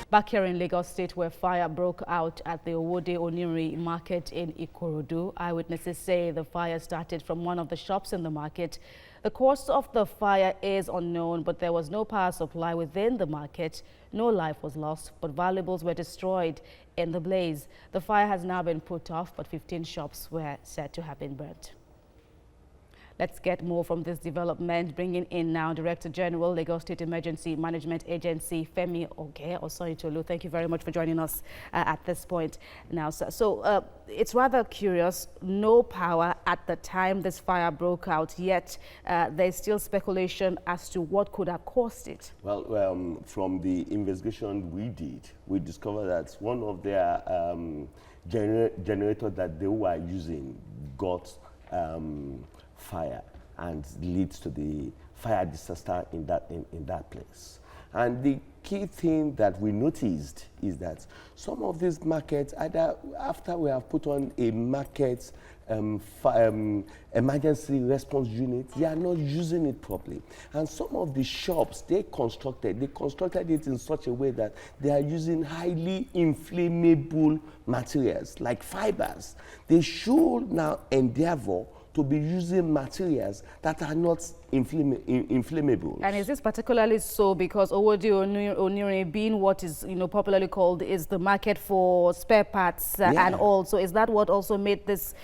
Back here in Lagos State, where fire broke out at the Owode-Onirin Market in Ikorodu, eyewitnesses say the fire started from one of the shops in the market. The cause of the fire is unknown, but there was no power supply within the market. No life was lost, but valuables were destroyed in the blaze. The fire has now been put off, but 15 shops were said to have been burnt. Let's get more from this development. Bringing in now Director General, Lagos State Emergency Management Agency, Femi Oge-Osoyitolu. Thank you very much for joining us at this point now, sir. So it's rather curious, no power at the time this fire broke out, yet there's still speculation as to what could have caused it. Well, from the investigation we did, we discovered that one of their generators that they were using got fire and leads to the fire disaster in that place. And the key thing that we noticed is that some of these markets, either after we have put on a market emergency response unit, they are not using it properly. And some of the shops they constructed it in such a way that they are using highly inflammable materials like fibers. They should now endeavor to be using materials that are not inflammable. And is this particularly so because Owode-Onirin being what is popularly called is the market for spare parts and also is that what also made this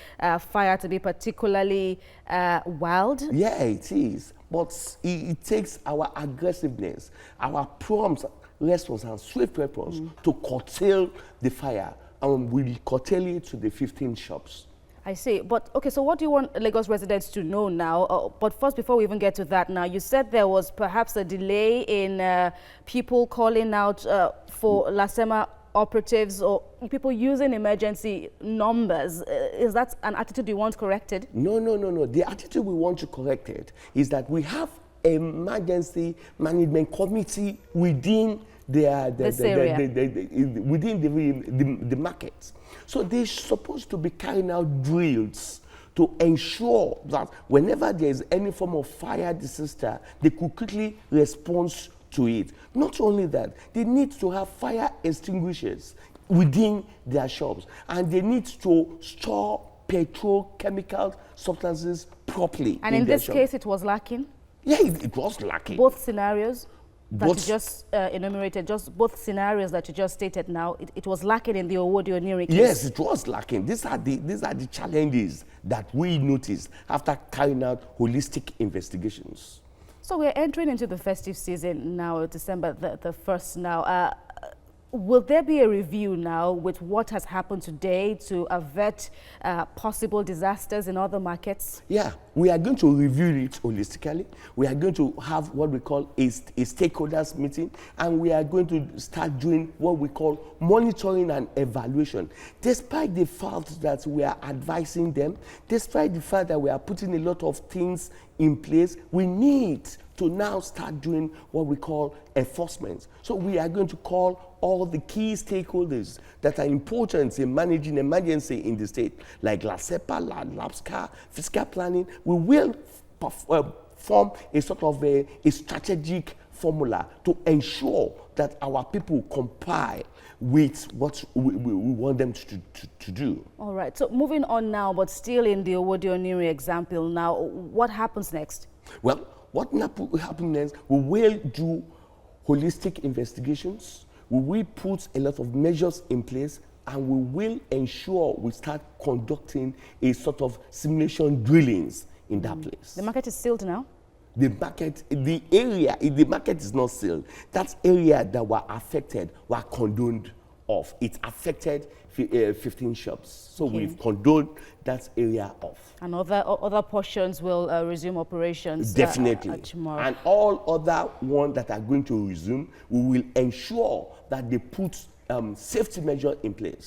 fire to be particularly wild? Yeah, it is. But it takes our aggressiveness, our prompt response and swift response to curtail the fire, and we'll curtail it to the 15 shops. I see. But, okay, so what do you want Lagos residents to know now? But first, before we even get to that now, you said there was perhaps a delay in people calling out for LASEMA operatives or people using emergency numbers. Is that an attitude you want corrected? No. The attitude we want to correct it is that we have emergency management committee within within the market. So they're supposed to be carrying out drills to ensure that whenever there is any form of fire disaster, they could quickly respond to it. Not only that, they need to have fire extinguishers within their shops, and they need to store petrochemical substances properly. And in this case, it was lacking? Yeah, it was lacking. Both scenarios that you just enumerated, just both scenarios that you just stated now, it was lacking in the Owode-Onirin case? Yes, it was lacking. These are the challenges that we noticed after carrying out holistic investigations. So we're entering into the festive season now, December the 1st now. Will there be a review now with what has happened today to avert possible disasters in other markets? Yeah, we are going to review it holistically. We are going to have what we call a stakeholders meeting, and we are going to start doing what we call monitoring and evaluation. Despite the fact that we are advising them, despite the fact that we are putting a lot of things in place, we need to now start doing what we call enforcement. So we are going to call all the key stakeholders that are important in managing emergency in the state, like LASEPA, LABSCA, fiscal planning. We will form a sort of a strategic formula to ensure that our people comply with what we want them to do. All right, so moving on now, but still in the Owode-Onirin example now, what happens next? Well, what happens next, we will do holistic investigations, we will put a lot of measures in place, and we will ensure we start conducting a sort of simulation drillings in that place. The market is sealed now? The market is not sealed. That area that were affected were condoned off. It affected 15 shops. So we've condoned that area off. And other portions will resume operations definitely tomorrow. And all other ones that are going to resume, we will ensure that they put safety measures in place.